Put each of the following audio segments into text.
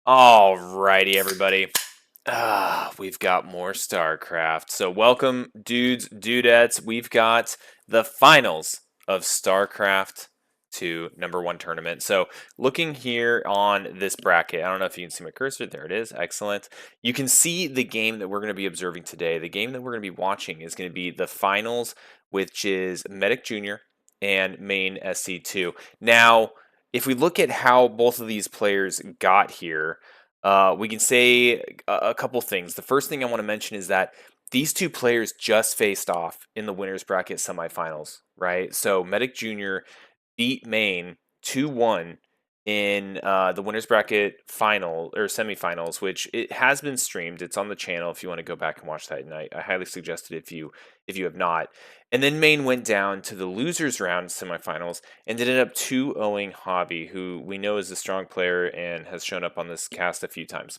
Alrighty, everybody. We've got more StarCraft. So welcome, dudes, dudettes. We've got the finals of StarCraft 2 #1 tournament. So looking here on this bracket, I don't know if you can see my cursor. There it is. Excellent. You can see the game that we're going to be observing today. The game that we're going to be watching is going to be the finals, which is Medic Jr. and Main SC2. Now, if we look at how both of these players got here, we can say a couple things. The first thing I want to mention is that these two players just faced off in the winners bracket semifinals, right? So Medic Jr. beat Maine 2-1 in the winners bracket final or semifinals, which it has been streamed. It's on the channel if you want to go back and watch that. And I highly suggest it if you have not. And then Maine went down to the losers round semifinals and ended up 2-0ing Hobby, who we know is a strong player and has shown up on this cast a few times.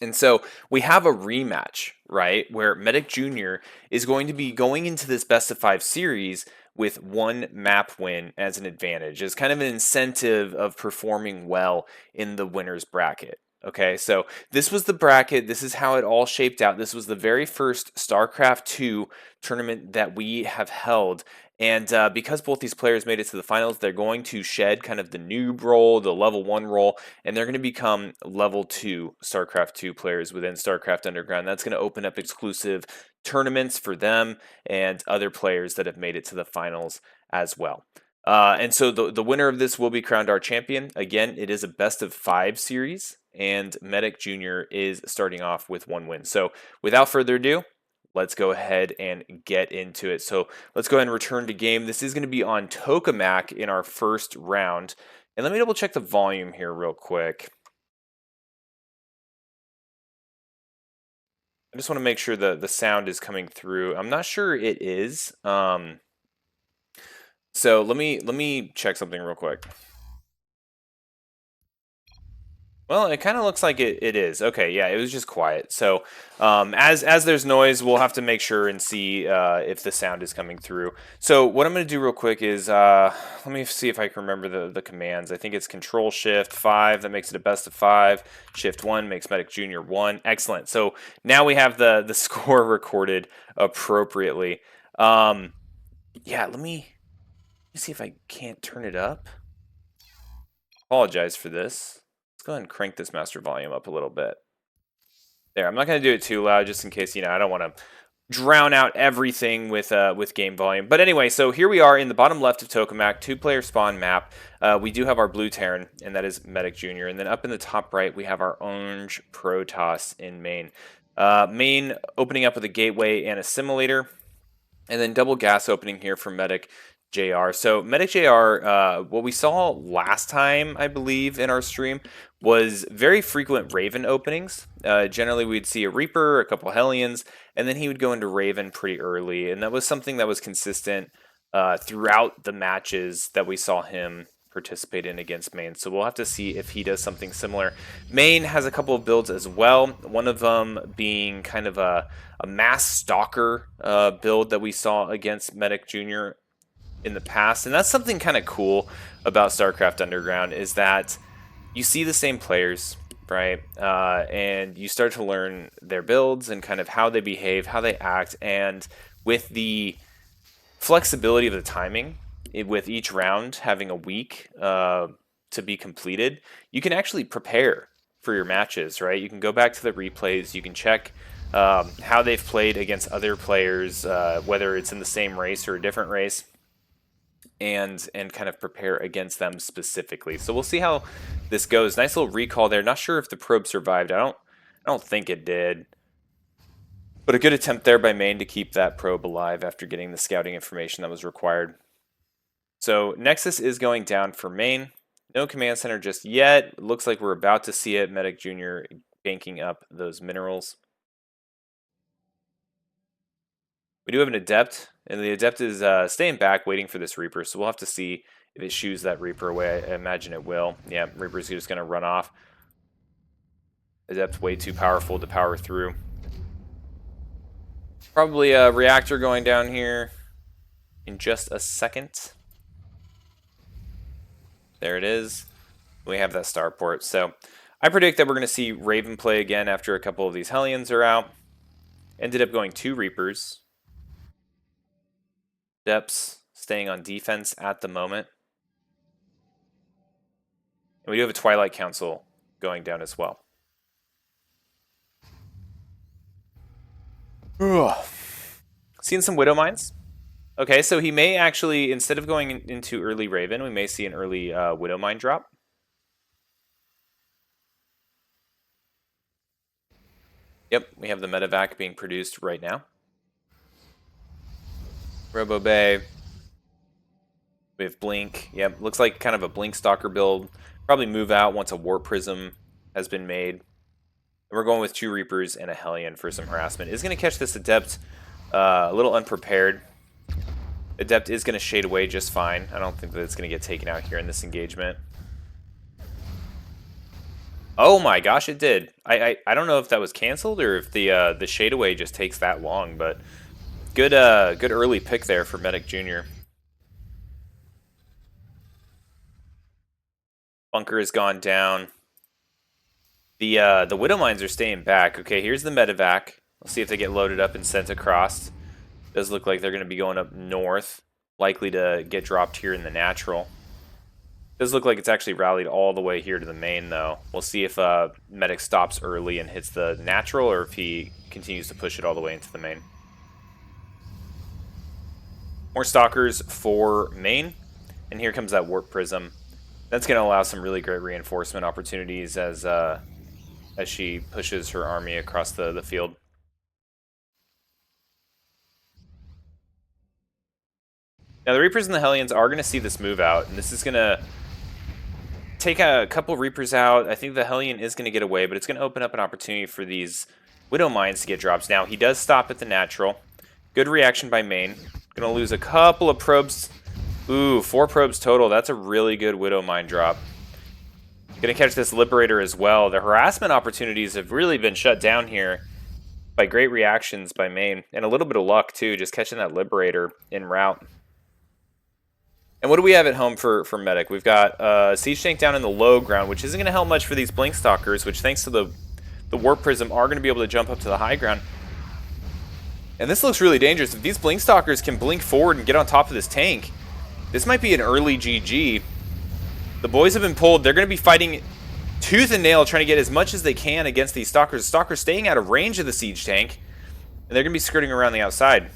And so we have a rematch, right, where Medic Jr. is going to be going into this best of 5 series with one map win as an advantage, as kind of an incentive of performing well in the winner's bracket. Okay, so this was the bracket. This is how it all shaped out. This was the very first StarCraft 2 tournament that we have held. And because both these players made it to the finals, they're going to shed kind of the noob role, the level 1 role, and they're going to become level 2 StarCraft 2 players within StarCraft Underground. That's going to open up exclusive tournaments for them and other players that have made it to the finals as well. And so the winner of this will be crowned our champion. Again, it is a best of 5 series, and Medic Jr. is starting off with 1 win. So without further ado, let's go ahead and get into it. So let's go ahead and return to game. This is going to be on Tokamak in our first round. And let me double check the volume here real quick. I just want to make sure the sound is coming through. I'm not sure it is. So let me check something real quick. Well, it kind of looks like it is. Okay, yeah, it was just quiet. So as there's noise, we'll have to make sure and see if the sound is coming through. So what I'm going to do real quick is, let me see if I can remember the commands. I think it's Control-Shift-5. That makes it a best of 5. Shift-1 makes Medic Jr. 1. Excellent. So now we have the score recorded appropriately. Yeah, let me see if I can't turn it up. Apologize for this. Let's go ahead and crank this master volume up a little bit. There, I'm not going to do it too loud just in case, I don't want to drown out everything with game volume. But anyway, so here we are in the bottom left of Tokamak, 2-player spawn map. We do have our blue Terran, and that is Medic Jr. And then up in the top right, we have our orange Protoss in main. Main opening up with a gateway and assimilator, and then double gas opening here for Medic JR. So Medic JR, what we saw last time, I believe, in our stream was very frequent Raven openings. Generally, we'd see a Reaper, a couple Hellions, and then he would go into Raven pretty early. And that was something that was consistent throughout the matches that we saw him participate in against Main. So we'll have to see if he does something similar. Main has a couple of builds as well. One of them being kind of a mass stalker build that we saw against Medic Jr. in the past. And that's something kind of cool about StarCraft Underground is that you see the same players, right? And you start to learn their builds and kind of how they behave, how they act. And with the flexibility of the timing, with each round having a week to be completed, you can actually prepare for your matches, right? You can go back to the replays, you can check how they've played against other players, whether it's in the same race or a different race, and kind of prepare against them specifically. So we'll see how this goes. Nice little recall there. Not sure if the probe survived. I don't think it did. But a good attempt there by Maine to keep that probe alive after getting the scouting information that was required. So Nexus is going down for Maine. No command center just yet. Looks like we're about to see it. Medic Jr. banking up those minerals. We do have an Adept, and the Adept is staying back, waiting for this Reaper, so we'll have to see if it shoos that Reaper away. I imagine it will. Yeah, Reaper's just going to run off. Adept way too powerful to power through. Probably a reactor going down here in just a second. There it is. We have that starport. So I predict that we're going to see Raven play again after a couple of these Hellions are out. Ended up going 2 Reapers. Depths staying on defense at the moment. And we do have a Twilight Council going down as well. Ugh. Seeing some Widow Mines. Okay, so he may actually, instead of going into early Raven, we may see an early Widow Mine drop. Yep, we have the medevac being produced right now. Robo Bay. We have Blink. Yep, looks like kind of a Blink Stalker build. Probably move out once a Warp Prism has been made. And we're going with 2 Reapers and a Hellion for some harassment. Is going to catch this Adept a little unprepared. Adept is going to shade away just fine. I don't think that it's going to get taken out here in this engagement. Oh my gosh, it did. I don't know if that was canceled or if the shade away just takes that long, but good good early pick there for Medic Jr. Bunker has gone down. The Widow Mines are staying back. Okay, here's the medevac. Let's see if they get loaded up and sent across. Does look like they're going to be going up north, likely to get dropped here in the natural. Does look like it's actually rallied all the way here to the main, though. We'll see if Medic stops early and hits the natural, or if he continues to push it all the way into the main. More Stalkers for main, and here comes that Warp Prism. That's going to allow some really great reinforcement opportunities as she pushes her army across the field. Now, the Reapers and the Hellions are going to see this move out, and this is going to take a couple Reapers out. I think the Hellion is going to get away, but it's going to open up an opportunity for these Widow Mines to get drops. Now, he does stop at the natural. Good reaction by main. Going to lose a couple of probes. Ooh, 4 probes total. That's a really good Widow Mine drop. Going to catch this Liberator as well. The harassment opportunities have really been shut down here by great reactions by main. And a little bit of luck, too, just catching that Liberator en route. And what do we have at home for Medic? We've got Siege Tank down in the low ground, which isn't going to help much for these Blink Stalkers, which thanks to the Warp Prism are going to be able to jump up to the high ground. And this looks really dangerous. If these Blink Stalkers can blink forward and get on top of this tank, this might be an early GG. The boys have been pulled. They're going to be fighting tooth and nail, trying to get as much as they can against these Stalkers. The Stalkers staying out of range of the Siege Tank, and they're going to be skirting around the outside.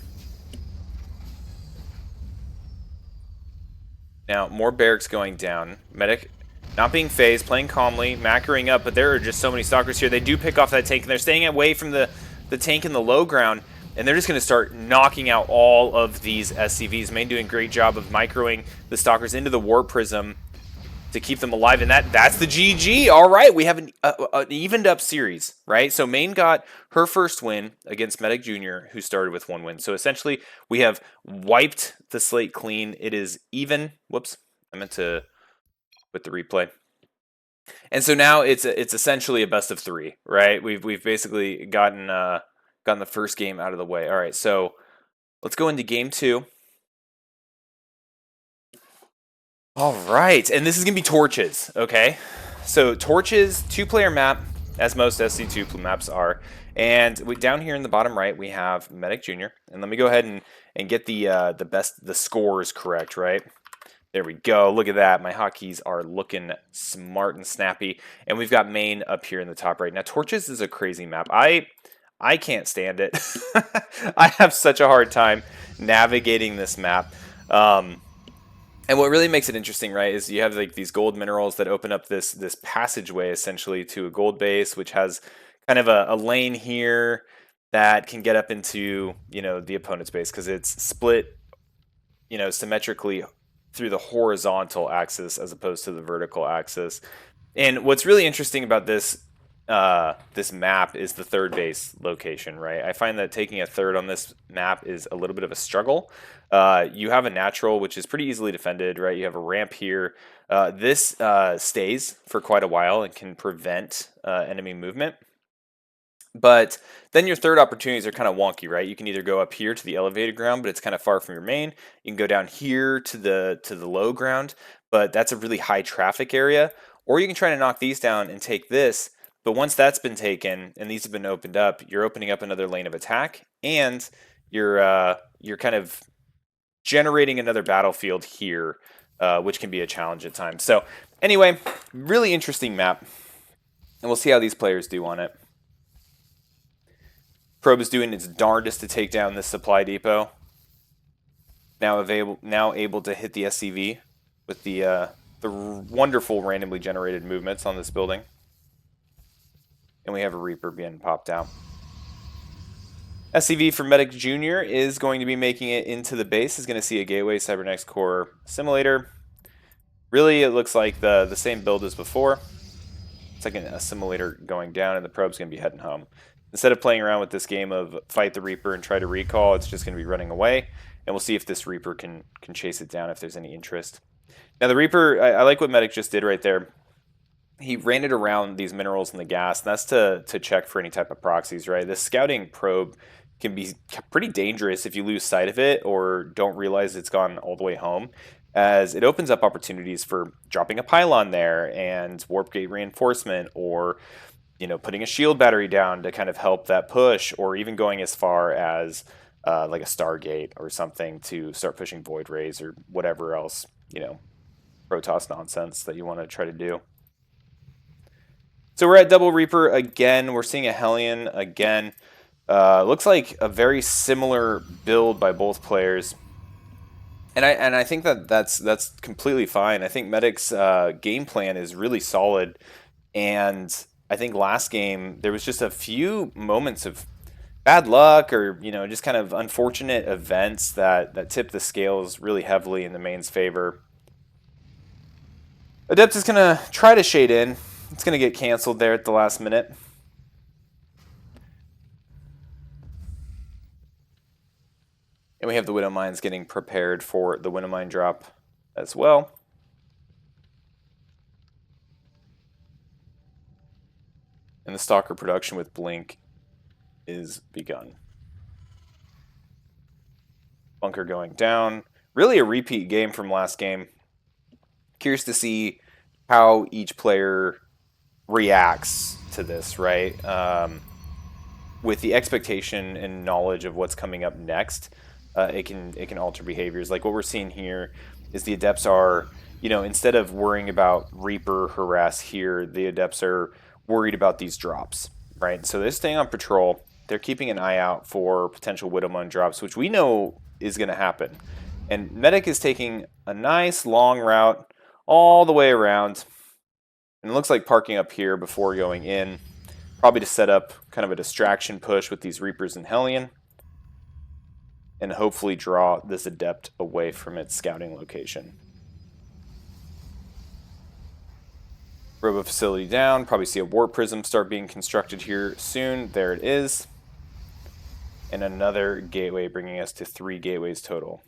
Now, more barracks going down. Medic not being phased, playing calmly, macroing up, but there are just so many Stalkers here. They do pick off that tank, and they're staying away from the tank in the low ground, and they're just going to start knocking out all of these SCVs. Main doing a great job of microing the Stalkers into the Warp Prism to keep them alive, and that's the GG. All right, we have an evened up series, right? So Main got her first win against Medic Jr., who started with 1 win. So essentially, we have wiped the slate clean. It is even. Whoops, I meant to put the replay. And so now it's essentially a best of 3, right? We've basically gotten the first game out of the way. All right, so let's go into game 2. All right, and this is going to be Torches, okay? So Torches, 2-player map, as most SC2 maps are. And down here in the bottom right, we have Medic Jr. And let me go ahead and get the scores correct, right? There we go. Look at that. My hotkeys are looking smart and snappy. And we've got Main up here in the top right. Now, Torches is a crazy map. I can't stand it. I have such a hard time navigating this map. And what really makes it interesting, right, is you have like these gold minerals that open up this passageway essentially to a gold base, which has kind of a lane here that can get up into, the opponent's base because it's split, symmetrically through the horizontal axis as opposed to the vertical axis. And what's really interesting about this map is the third base location, right? I find that taking a third on this map is a little bit of a struggle. You have a natural, which is pretty easily defended, right? You have a ramp here. This stays for quite a while and can prevent enemy movement. But then your third opportunities are kind of wonky, right? You can either go up here to the elevated ground, but it's kind of far from your main. You can go down here to the low ground, but that's a really high traffic area. Or you can try to knock these down and take this, but once that's been taken and these have been opened up, you're opening up another lane of attack, and you're kind of generating another battlefield here, which can be a challenge at times. So anyway, really interesting map, and we'll see how these players do on it. Probe is doing its darndest to take down this supply depot. Now able to hit the SCV with the wonderful randomly generated movements on this building. And we have a Reaper being popped out. SCV for Medic Jr. is going to be making it into the base. Is going to see a Gateway Cybernetics Core Assimilator. Really, it looks like the same build as before. It's like an assimilator going down, and the probe's going to be heading home. Instead of playing around with this game of fight the Reaper and try to recall, it's just going to be running away. And we'll see if this Reaper can chase it down if there's any interest. Now the Reaper, I like what Medic just did right there. He ran it around these minerals and the gas, and that's to check for any type of proxies, right? This scouting probe can be pretty dangerous if you lose sight of it or don't realize it's gone all the way home, as it opens up opportunities for dropping a pylon there and warp gate reinforcement, or putting a shield battery down to kind of help that push, or even going as far as like a Stargate or something to start pushing Void Rays or whatever else, Protoss nonsense that you want to try to do. So we're at Double Reaper again. We're seeing a Hellion again. Looks like a very similar build by both players. And I think that's completely fine. I think Medic's game plan is really solid, and I think last game there was just a few moments of bad luck or just kind of unfortunate events that tipped the scales really heavily in the main's favor. Adept is gonna try to shade in. It's gonna get canceled there at the last minute. And we have the Widow Mines getting prepared for the Widow Mine drop as well. And the Stalker production with Blink is begun. Bunker going down. Really a repeat game from last game. Curious to see how each player reacts to this, right? With the expectation and knowledge of what's coming up next, it can alter behaviors. Like what we're seeing here is the Adepts are, instead of worrying about Reaper harass here, the Adepts are worried about these drops, right? So they're staying on patrol. They're keeping an eye out for potential Widowmoon drops, which we know is going to happen. And Medic is taking a nice long route all the way around. And it looks like parking up here before going in, probably to set up kind of a distraction push with these Reapers and Hellion, and hopefully draw this Adept away from its scouting location. Robo facility down. Probably see a warp prism start being constructed here soon. There it is. And another gateway, bringing us to 3 gateways total.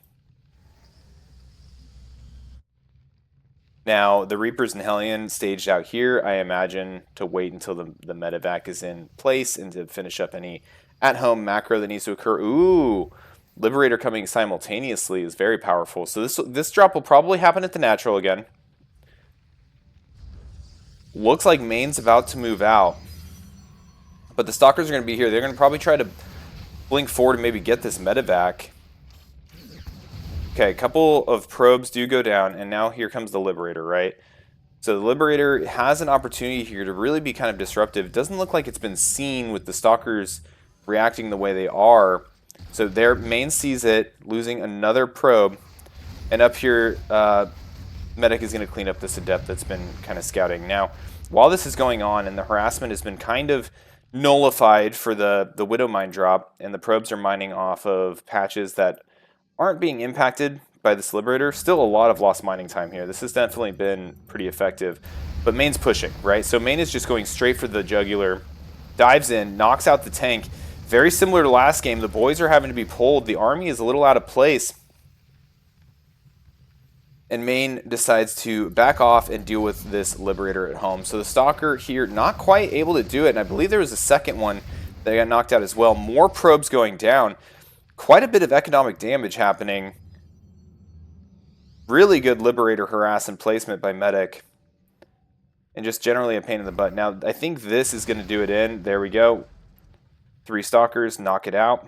Now, the Reapers and Hellion staged out here, I imagine, to wait until the medevac is in place and to finish up any at-home macro that needs to occur. Ooh, Liberator coming simultaneously is very powerful. So this drop will probably happen at the natural again. Looks like main's about to move out. But the Stalkers are going to be here. They're going to probably try to blink forward and maybe get this medevac. Okay, a couple of probes do go down, and now here comes the Liberator, right? So the Liberator has an opportunity here to really be kind of disruptive. It doesn't look like it's been seen with the Stalkers reacting the way they are. So their main sees it, losing another probe. And up here, Medic is going to clean up this Adept that's been kind of scouting. Now, while this is going on and the harassment has been kind of nullified for the Widow Mine drop, and the probes are mining off of patches that aren't being impacted by this Liberator, still a lot of lost mining time here. This has definitely been pretty effective. But main's pushing, right? So main is just going straight for the jugular, dives in, knocks out the tank. Very similar to last game, the boys are having to be pulled. The army is a little out of place. And main decides to back off and deal with this Liberator at home. So the Stalker here, not quite able to do it. And I believe there was a second one that got knocked out as well. More probes going down. Quite a bit of economic damage happening. Really good Liberator harass and placement by Medic. and just generally a pain in the butt. Now, I think this is going to do it in. There we go. 3 Stalkers, knock it out.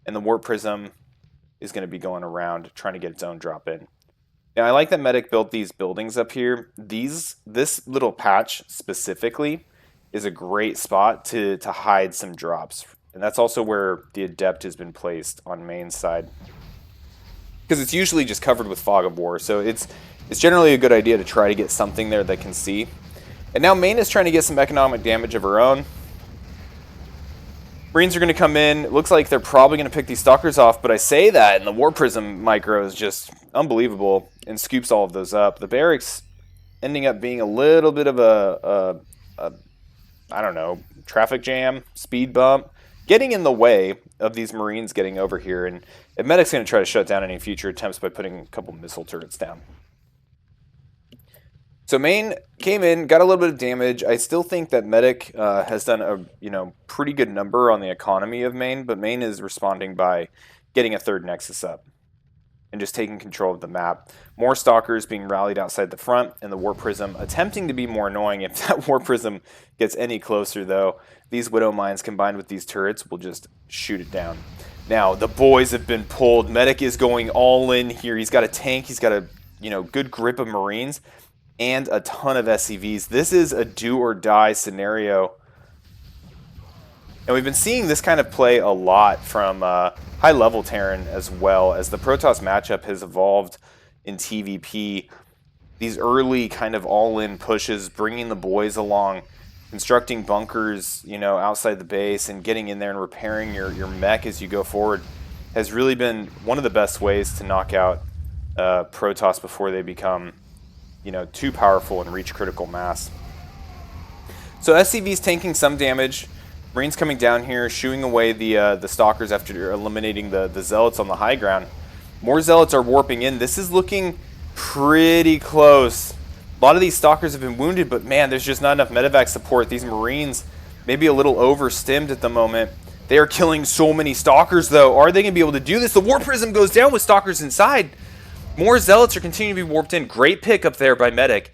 And the Warp Prism is going to be going around trying to get its own drop in. Now, I like that Medic built these buildings up here. This little patch specifically is a great spot to hide some drops. And that's also where the Adept has been placed on main side. Because it's usually just covered with Fog of War, so it's generally a good idea to try to get something there that can see. And now main is trying to get some economic damage of her own. Marines are going to come in. It looks like they're probably going to pick these Stalkers off, but I say that, and the War Prism micro is just unbelievable and scoops all of those up. The Barracks ending up being a little bit of a I don't know, traffic jam, speed bump, getting in the way of these Marines getting over here. And Medic's going to try to shut down any future attempts by putting a couple missile turrets down. So main came in, got a little bit of damage. I still think that Medic has done a pretty good number on the economy of main, but main is responding by getting a 3rd Nexus up and just taking control of the map. More Stalkers being rallied outside the front, and the War Prism attempting to be more annoying. If that War Prism gets any closer, though, these Widow Mines combined with these turrets will just shoot it down. Now, the boys have been pulled. Medic is going all in here. He's got a tank. He's got a good grip of Marines and a ton of SCVs. This is a do-or-die scenario. And we've been seeing this kind of play a lot from high-level Terran as well. As the Protoss matchup has evolved in TVP, these early kind of all-in pushes, bringing the boys along, constructing bunkers, outside the base and getting in there and repairing your mech as you go forward has really been one of the best ways to knock out Protoss before they become too powerful and reach critical mass. So SCV's tanking some damage. Marines coming down here, shooing away the Stalkers after eliminating the Zealots on the high ground. More Zealots are warping in. This is looking pretty close. A lot of these Stalkers have been wounded, but man, there's just not enough medevac support. These Marines maybe a little overstimmed at the moment. They are killing so many Stalkers, though. Are they going to be able to do this? The War Prism goes down with Stalkers inside. More Zealots are continuing to be warped in. Great pick up there by Medic.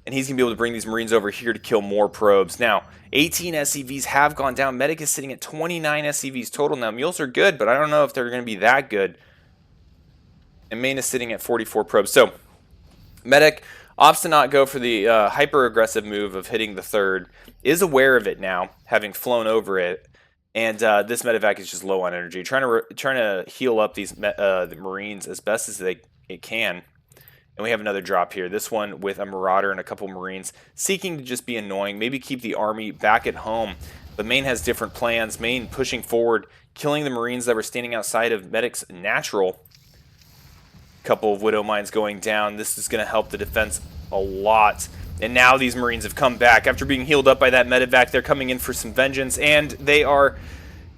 And he's going to be able to bring these Marines over here to kill more probes. Now, 18 SCVs have gone down. Medic is sitting at 29 SCVs total. Now, Mules are good, but I don't know if they're going to be that good. And main is sitting at 44 probes. So, Medic opts to not go for the hyper-aggressive move of hitting the 3rd. Is aware of it now, having flown over it. And this medevac is just low on energy. Trying to heal up these the Marines as best as it can. And we have another drop here. This one with a Marauder and a couple Marines seeking to just be annoying. Maybe keep the army back at home. But main has different plans. Main pushing forward, killing the Marines that were standing outside of Medic's natural. Couple of Widow Mines going down. This is going to help the defense a lot. And now these Marines have come back. After being healed up by that medevac, they're coming in for some vengeance. And they are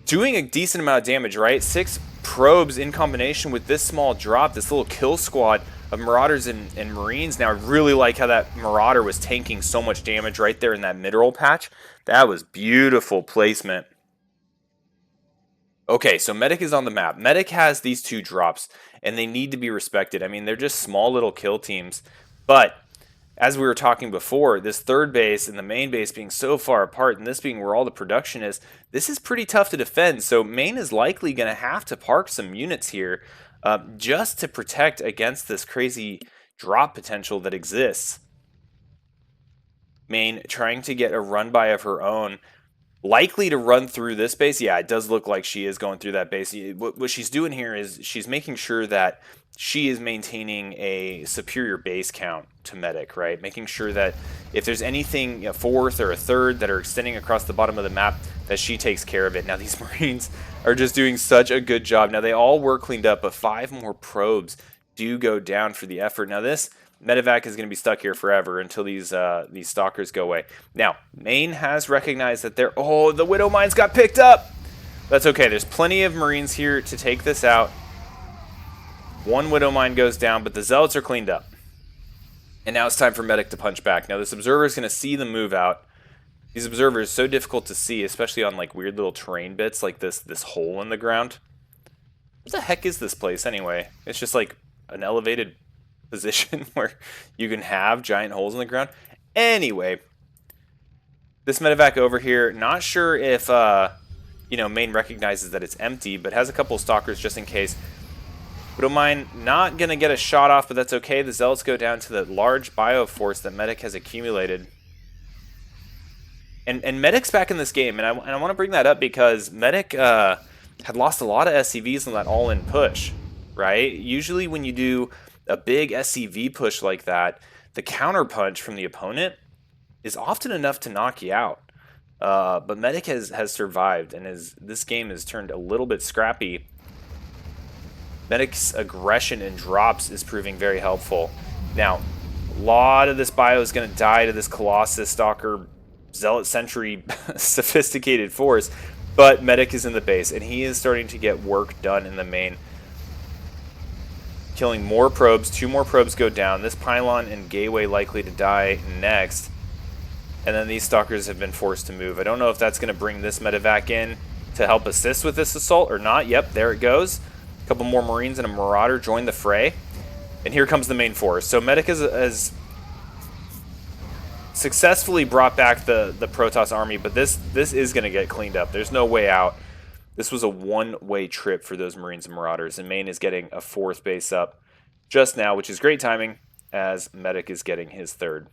doing a decent amount of damage, right? 6 probes in combination with this small drop, this little kill squad of Marauders and Marines. Now, I really like how that Marauder was tanking so much damage right there in that mid-roll patch. That was beautiful placement. Okay, so Medic is on the map. Medic has these 2 drops, and they need to be respected. I mean, they're just small little kill teams. But, as we were talking before, this 3rd base and the main base being so far apart, and this being where all the production is, this is pretty tough to defend. So, main is likely going to have to park some units here just to protect against this crazy drop potential that exists. Main trying to get a run-by of her own. Likely to run through this base. Yeah, it does look like she is going through that base. What she's doing here is she's making sure that she is maintaining a superior base count to Medic, right? Making sure that if there's anything, a 4th or a 3rd that are extending across the bottom of the map, that she takes care of it. Now, these Marines are just doing such a good job. Now, they all were cleaned up, but 5 more probes do go down for the effort. Now, this medevac is going to be stuck here forever until these Stalkers go away. Now, main has recognized that they're... Oh, the Widow Mines got picked up! That's okay. There's plenty of Marines here to take this out. 1 Widow Mine goes down, but the Zealots are cleaned up. And now it's time for Medic to punch back. Now, this Observer is going to see the move out. These Observers so difficult to see, especially on like weird little terrain bits like this hole in the ground. What the heck is this place anyway? It's just like an elevated position where you can have giant holes in the ground. Anyway, this medevac over here, not sure if, main recognizes that it's empty, but has a couple of stalkers just in case. Widow Mine not going to get a shot off, but that's okay. The Zealots go down to the large bioforce that Medic has accumulated. And Medic's back in this game, and I want to bring that up because Medic had lost a lot of SCVs on that all-in push, right? Usually when you do a big SCV push like that, the counterpunch from the opponent is often enough to knock you out. But Medic has survived, and this game has turned a little bit scrappy. Medic's aggression and drops is proving very helpful. Now, a lot of this bio is going to die to this Colossus, Stalker, Zealot Sentry sophisticated force, but Medic is in the base, and he is starting to get work done in the main. Killing more probes, 2 more probes go down. This Pylon and Gateway likely to die next. And then these Stalkers have been forced to move. I don't know if that's going to bring this medevac in to help assist with this assault or not. Yep, there it goes. A couple more Marines and a Marauder join the fray. And here comes the main force. So Medic has successfully brought back the Protoss army, but this is going to get cleaned up. There's no way out. This was a one-way trip for those Marines and Marauders, and Main is getting a 4th base up just now, which is great timing as Medic is getting his 3rd.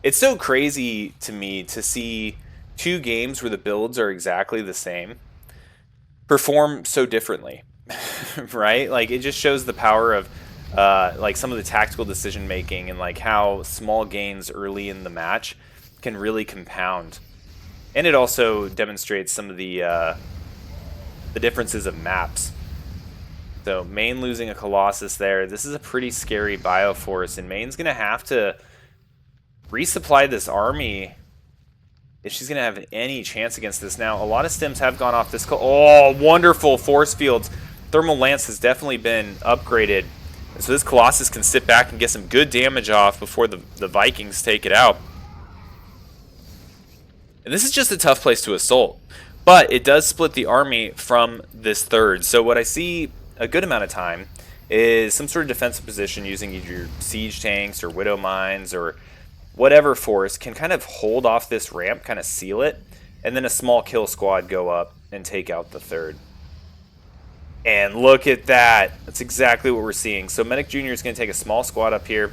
It's so crazy to me to see 2 games where the builds are exactly the same perform so differently, right? Like, it just shows the power of like some of the tactical decision making and like how small gains early in the match can really compound. And it also demonstrates some of the differences of maps. So Main losing a Colossus there. This is a pretty scary bioforce, and Main's gonna have to resupply this army if she's going to have any chance against this. Now, a lot of stims have gone off this. Oh, wonderful force fields. Thermal Lance has definitely been upgraded. And so this Colossus can sit back and get some good damage off before the Vikings take it out. And this is just a tough place to assault. But it does split the army from this 3rd. So what I see a good amount of time is some sort of defensive position using either your siege tanks or Widow Mines or whatever force can kind of hold off this ramp, kind of seal it, and then a small kill squad go up and take out the 3rd. And look at that. That's exactly what we're seeing. So Medic Jr. is going to take a small squad up here,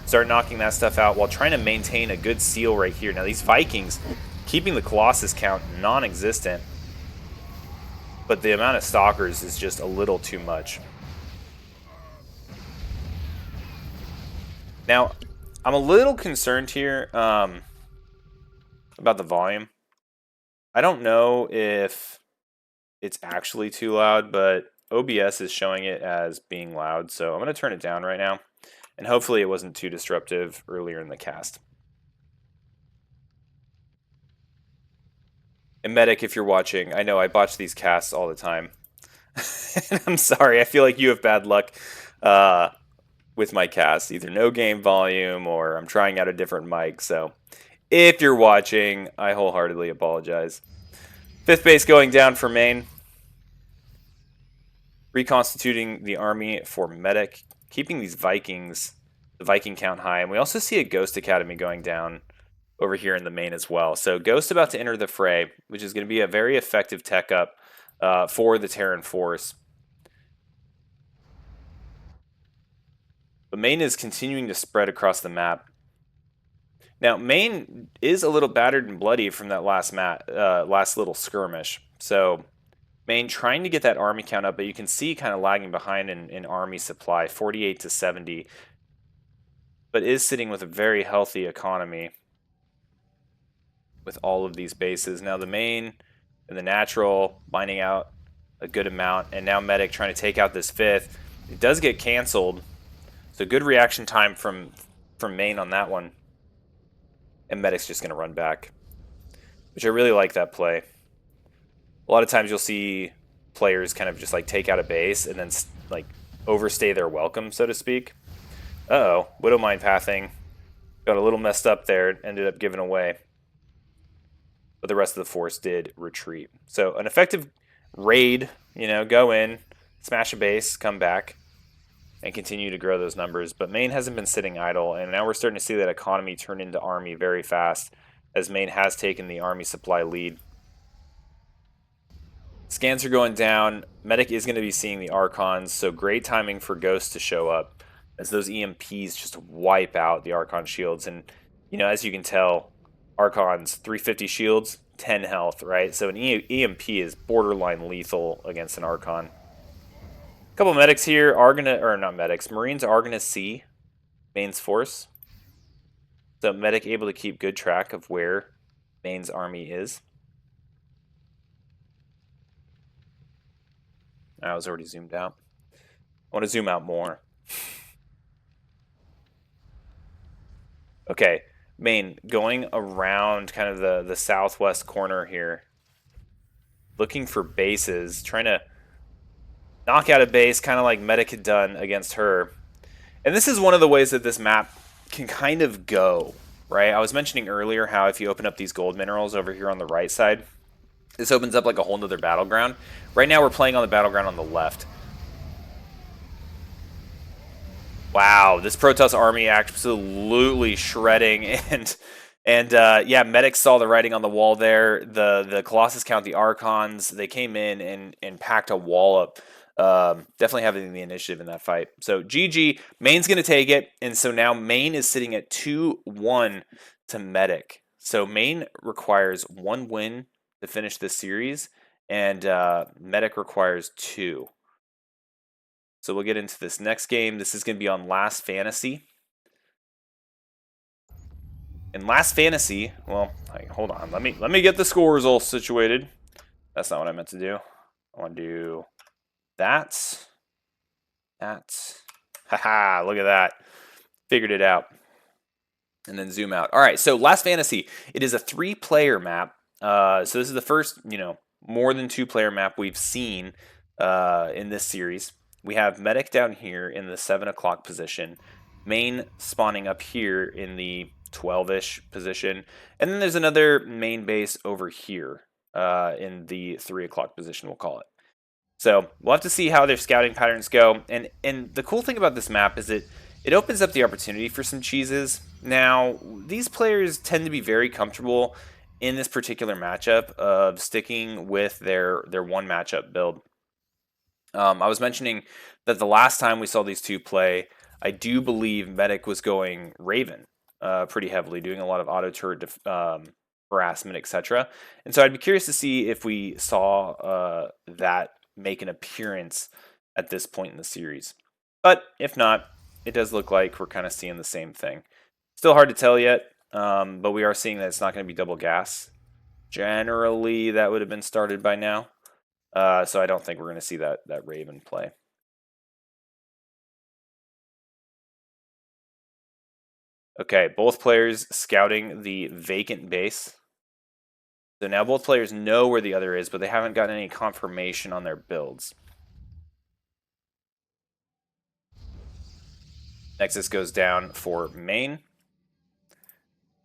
start knocking that stuff out while trying to maintain a good seal right here. Now these Vikings keeping the Colossus count non-existent, but the amount of Stalkers is just a little too much. Now, I'm a little concerned here about the volume. I don't know if it's actually too loud, but OBS is showing it as being loud, so I'm going to turn it down right now, and hopefully it wasn't too disruptive earlier in the cast. And Medic, if you're watching, I know I botch these casts all the time. And I'm sorry, I feel like you have bad luck with my cast, either no game volume or I'm trying out a different mic. So if you're watching, I wholeheartedly apologize. 5th base going down for Main. Reconstituting the army for Medic, keeping these Vikings, the Viking count high. And we also see a Ghost Academy going down over here in the main as well. So Ghost about to enter the fray, which is going to be a very effective tech up for the Terran force. But Main is continuing to spread across the map. Now, Main is a little battered and bloody from that last little skirmish. So Main trying to get that army count up, but you can see kind of lagging behind in army supply, 48 to 70. But is sitting with a very healthy economy with all of these bases. Now the Main and the Natural mining out a good amount, and now Medic trying to take out this 5th. It does get canceled. So good reaction time from Main on that one. And Medic's just going to run back, which I really like that play. A lot of times you'll see players kind of just like take out a base and then like overstay their welcome, so to speak. Uh-oh, Widow Mine pathing. Got a little messed up there, ended up giving away. But the rest of the force did retreat. So an effective raid, go in, smash a base, come back. and continue to grow those numbers. But Maine hasn't been sitting idle, and now we're starting to see that economy turn into army very fast, as Maine has taken the army supply lead. Scans are going down. Medic is going to be seeing the Archons, so great timing for Ghost to show up, as those EMPs just wipe out the Archon shields. And, you know, as you can tell, Archons, 350 shields, 10 health, right? So an EMP is borderline lethal against an Archon. A couple medics here are going to, or not medics, Marines are going to see Maine's force. So medic able to keep good track of where Maine's army is. I was already zoomed out. I want to zoom out more. Okay, Maine, going around kind of the southwest corner here. Looking for bases, trying to knock out a base, kind of like Medic had done against her. And this is one of the ways that this map can kind of go, right? I was mentioning earlier how if you open up these gold minerals over here on the right side, this opens up like a whole nother battleground. Right now we're playing on the battleground on the left. Wow, this Protoss army absolutely shredding, and yeah, medics saw the writing on the wall there. The Colossus count, the Archons, they came in and packed a wall up. Definitely having the initiative in that fight. So GG, Maine's going to take it, and so now Maine is sitting at 2-1 to medic. So Maine requires 1 win to finish this series, and medic requires 2. So we'll get into this next game. This is going to be on Last Fantasy. In Last Fantasy, well, hold on. Let me get the scores all situated. That's not what I meant to do. I want to do that. Haha, look at that. Figured it out. And then zoom out. All right, so Last Fantasy. It is a 3-player map. So this is the first, more than 2-player map we've seen in this series. We have medic down here in the 7 o'clock position, Main spawning up here in the 12-ish position, and then there's another main base over here in the 3 o'clock position, we'll call it. So we'll have to see how their scouting patterns go, and the cool thing about this map is it opens up the opportunity for some cheeses. Now, these players tend to be very comfortable in this particular matchup of sticking with their one matchup build. I was mentioning that the last time we saw these two play, I do believe Medic was going Raven pretty heavily, doing a lot of auto turret harassment, etc. And so I'd be curious to see if we saw that make an appearance at this point in the series. But if not, it does look like we're kind of seeing the same thing. Still hard to tell yet, but we are seeing that it's not going to be double gas. Generally, that would have been started by now. So I don't think we're going to see that Raven play. Okay, both players scouting the vacant base. So now both players know where the other is, but they haven't gotten any confirmation on their builds. Nexus goes down for Main.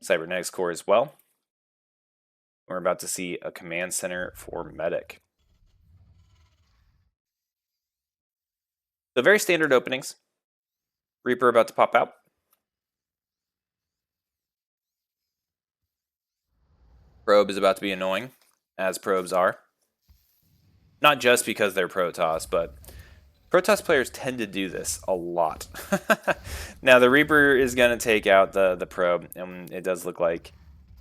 Cybernetics core as well. We're about to see a command center for Medic. So very standard openings. Reaper about to pop out. Probe is about to be annoying, as probes are. Not just because they're Protoss, but Protoss players tend to do this a lot. Now the Reaper is going to take out the probe, and it does look like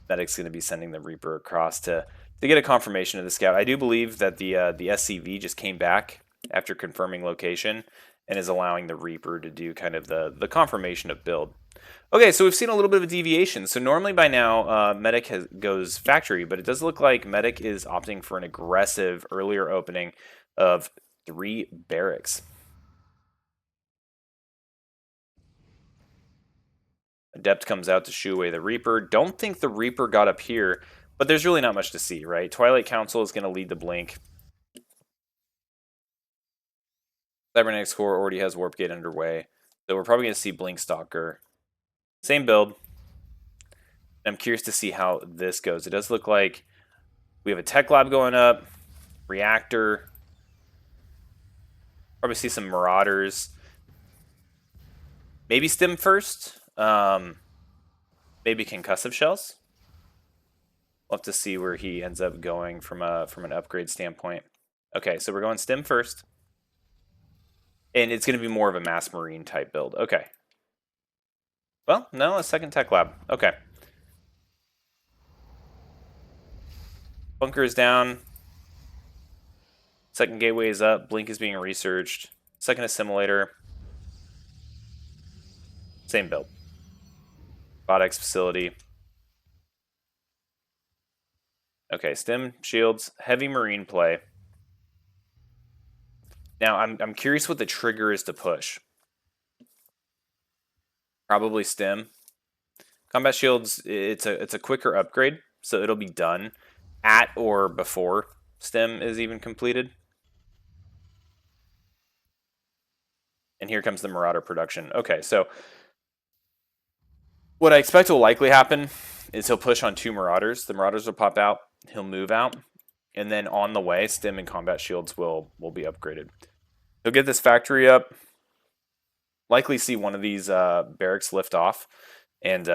Medic's going to be sending the Reaper across to get a confirmation of the scout. I do believe that the SCV just came back after confirming location and is allowing the Reaper to do kind of the confirmation of build. Okay, so we've seen a little bit of a deviation. So normally by now, Medic goes factory, but it does look like Medic is opting for an aggressive earlier opening of 3 barracks. Adept comes out to shoo away the Reaper. Don't think the Reaper got up here, but there's really not much to see, right? Twilight Council is going to lead the blink. Cybernetics core already has Warp Gate underway, so we're probably going to see Blink Stalker. Same build. I'm curious to see how this goes. It does look like we have a Tech Lab going up, Reactor. Probably see some Marauders. Maybe stim first. Maybe concussive shells. We'll have to see where he ends up going from an upgrade standpoint. Okay, so we're going stim first. And it's going to be more of a mass marine type build. Okay. Well, no, a second tech lab. Okay. Bunker is down. Second gateway is up. Blink is being researched. Second assimilator. Same build. Robotics facility. Okay, stim, shields, heavy marine play. Now, I'm curious what the trigger is to push. Probably stim. Combat shields, it's a quicker upgrade, so it'll be done at or before stim is even completed. And here comes the Marauder production. Okay, so what I expect will likely happen is he'll push on 2 Marauders. The Marauders will pop out, he'll move out, and then on the way, stim and combat shields will be upgraded. He'll get this factory up, likely see one of these barracks lift off, and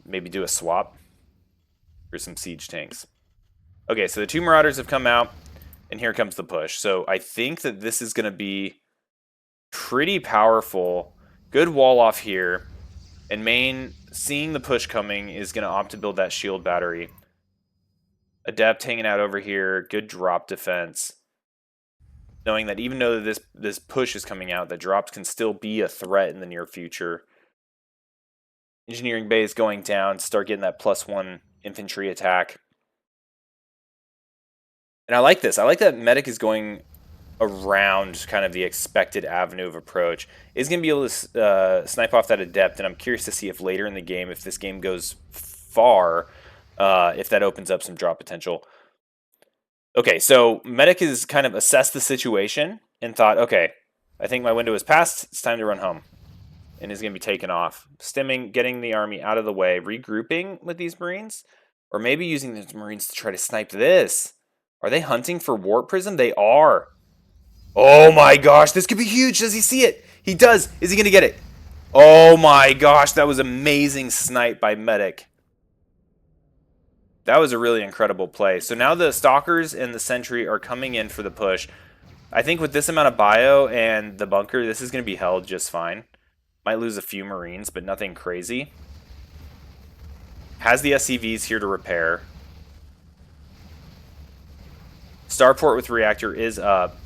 maybe do a swap for some siege tanks. Okay, so the 2 Marauders have come out, and here comes the push. So I think that this is going to be pretty powerful. Good wall off here. And main, seeing the push coming, is going to opt to build that shield battery. Adept hanging out over here. Good drop defense. Knowing that even though this push is coming out, that drops can still be a threat in the near future. Engineering bay is going down. Start getting that +1 infantry attack. And I like this. I like that medic is going around kind of the expected avenue of approach. Is going to be able to snipe off that adept, and I'm curious to see if later in the game, if this game goes far, if that opens up some drop potential. Okay, so medic has kind of assessed the situation and thought, okay, I think my window is passed, it's time to run home. And is going to be taken off. Stimming, getting the army out of the way, regrouping with these Marines, or maybe using these Marines to try to snipe this. Are they hunting for Warp Prism? They are. Oh my gosh, this could be huge. Does he see it? He does. Is he going to get it? Oh my gosh, that was amazing snipe by medic. That was a really incredible play. So now the Stalkers and the Sentry are coming in for the push. I think with this amount of bio and the bunker, this is going to be held just fine. Might lose a few Marines, but nothing crazy. Has the SCVs here to repair. Starport with reactor is up.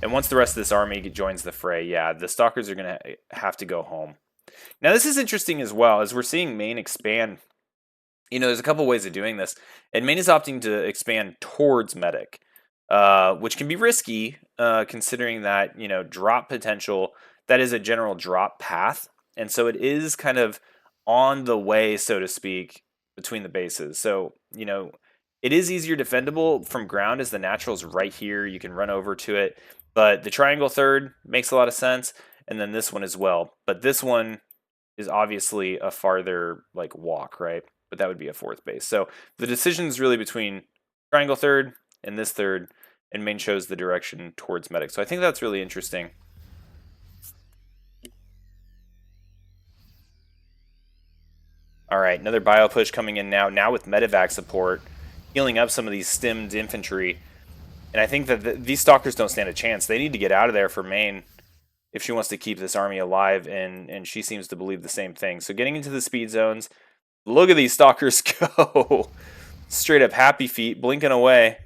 And once the rest of this army joins the fray, yeah, the Stalkers are going to have to go home. Now, this is interesting as well, as we're seeing main expand. You know, there's a couple ways of doing this. And main is opting to expand towards medic, which can be risky, considering that, you know, drop potential, that is a general drop path. And so it is kind of on the way, so to speak, between the bases. So, you know, it is easier defendable from ground as the natural's right here. You can run over to it. But the triangle third makes a lot of sense. And then this one as well. But this one is obviously a farther, like, walk, right? But that would be a 4th base. So the decision is really between triangle third and this third. And main shows the direction towards medic. So I think that's really interesting. All right, another bio push coming in now. Now with medevac support, healing up some of these stimmed infantry. And I think that these Stalkers don't stand a chance. They need to get out of there for main if she wants to keep this army alive, and she seems to believe the same thing. So getting into the speed zones. Look at these Stalkers go. Straight up happy feet, blinking away.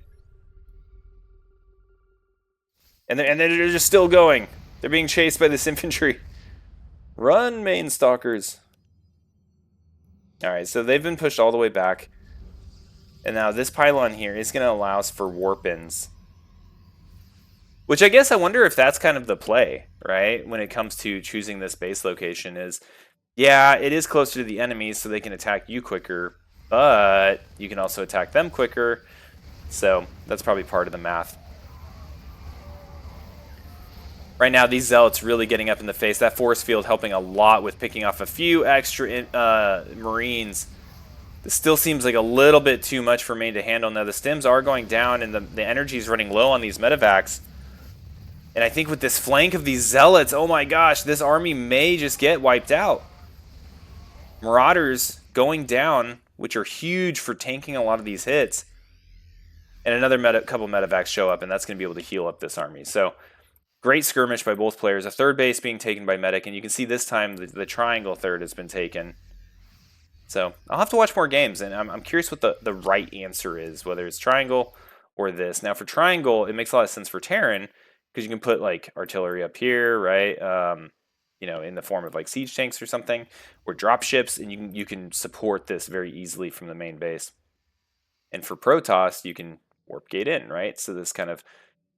And they're just still going. They're being chased by this infantry. Run, main Stalkers. Alright, so they've been pushed all the way back. And now this pylon here is going to allow us for warp-ins. Which I guess I wonder if that's kind of the play, right? When it comes to choosing this base location is, yeah, it is closer to the enemies so they can attack you quicker, but you can also attack them quicker. So that's probably part of the math. Right now, these Zealots really getting up in the face. That force field helping a lot with picking off a few extra Marines. This still seems like a little bit too much for main to handle. Now, the stims are going down, and the energy is running low on these medevacs. And I think with this flank of these zealots, oh my gosh, this army may just get wiped out. Marauders going down, which are huge for tanking a lot of these hits. And another couple medevacs show up, and that's going to be able to heal up this army. So great skirmish by both players. A third base being taken by medic, and you can see this time the triangle third has been taken. So I'll have to watch more games, and I'm curious what the right answer is, whether it's triangle or this. Now for triangle, it makes a lot of sense for Terran, because you can put like artillery up here, right? You know, in the form of like siege tanks or something, or drop ships, and you can support this very easily from the main base. And for Protoss, you can warp gate in, right? So this kind of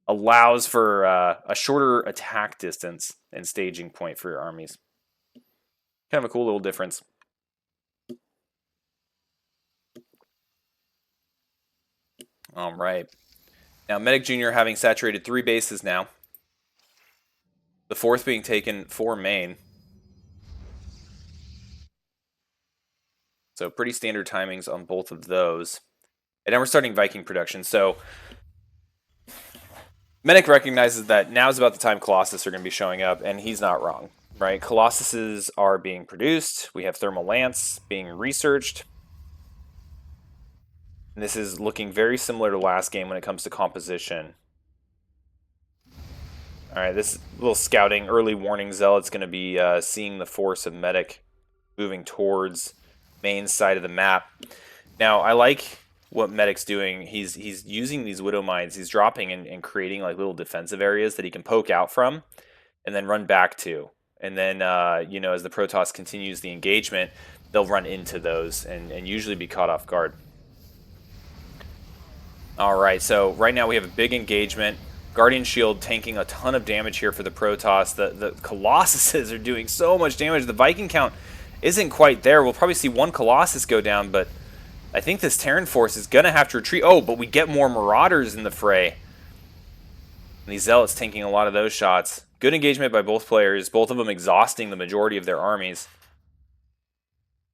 allows for a shorter attack distance and staging point for your armies. Kind of a cool little difference. All right. Now, Medic Jr. having saturated 3 bases now. The 4th being taken for main. So pretty standard timings on both of those. And now we're starting Viking production. So Medic recognizes that now's about the time Colossus are going to be showing up, and he's not wrong, right? Colossuses are being produced. We have Thermal Lance being researched. And this is looking very similar to last game when it comes to composition. All right, this little scouting, early warning Zealot's going to be seeing the force of Medic moving towards main side of the map. Now, I like what Medic's doing. He's using these Widow Mines. He's dropping and creating like little defensive areas that he can poke out from and then run back to. And then, you know, as the Protoss continues the engagement, they'll run into those and usually be caught off guard. All right, so right now we have a big engagement. Guardian Shield tanking a ton of damage here for the Protoss. The Colossuses are doing so much damage. The Viking count isn't quite there. We'll probably see one Colossus go down, but I think this Terran force is going to have to retreat. Oh, but we get more Marauders in the fray. And these Zealots tanking a lot of those shots. Good engagement by both players, both of them exhausting the majority of their armies.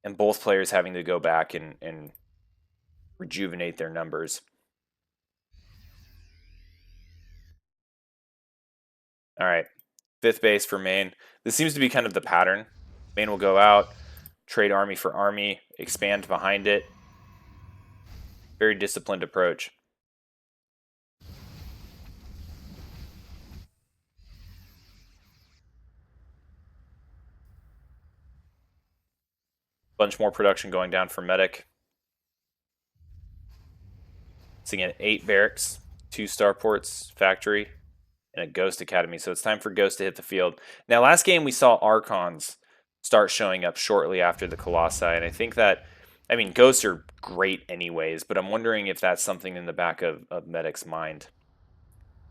And both players having to go back and rejuvenate their numbers. All right, 5th base for main. This seems to be kind of the pattern. Main will go out, trade army for army, expand behind it. Very disciplined approach. Bunch more production going down for Medic. Seeing an 8 barracks, 2 starports, factory, and a Ghost Academy. So it's time for Ghost to hit the field. Now, last game we saw Archons start showing up shortly after the Colossi, and I think that, I mean, Ghosts are great anyways, but I'm wondering if that's something in the back of Medic's mind,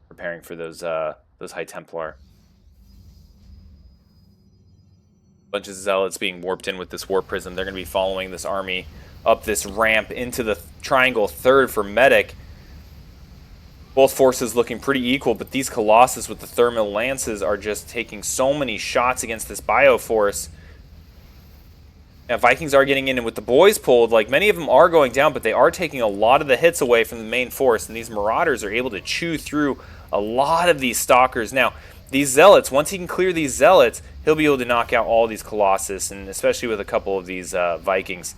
preparing for those High Templar. Bunch of Zealots being warped in with this Warp Prism. They're going to be following this army up this ramp into the triangle third for Medic. Both forces looking pretty equal, but these Colossus with the Thermal Lances are just taking so many shots against this Bioforce. Now, Vikings are getting in, and with the boys pulled, like, many of them are going down, but they are taking a lot of the hits away from the main force, and these Marauders are able to chew through a lot of these Stalkers. Now, these Zealots, once he can clear these Zealots, he'll be able to knock out all these Colossus, and especially with a couple of these Vikings.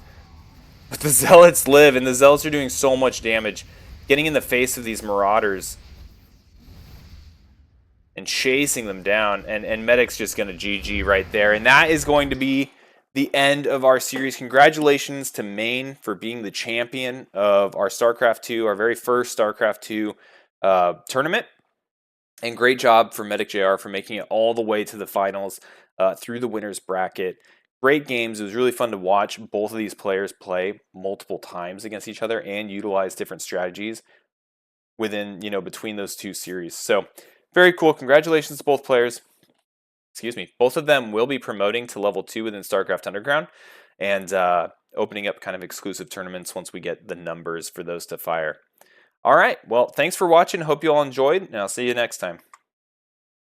But the Zealots live, and the Zealots are doing so much damage, getting in the face of these Marauders and chasing them down, and Medic's just going to GG right there. And that is going to be the end of our series. Congratulations to Maine for being the champion of our StarCraft 2, our very first StarCraft 2 tournament. And great job for Medic JR for making it all the way to the finals through the winner's bracket. Great games. It was really fun to watch both of these players play multiple times against each other and utilize different strategies within, you know, between those two series. So very cool. Congratulations to both players. Excuse me. Both of them will be promoting to level 2 within StarCraft Underground and opening up kind of exclusive tournaments once we get the numbers for those to fire. All right. Well, thanks for watching. Hope you all enjoyed, and I'll see you next time.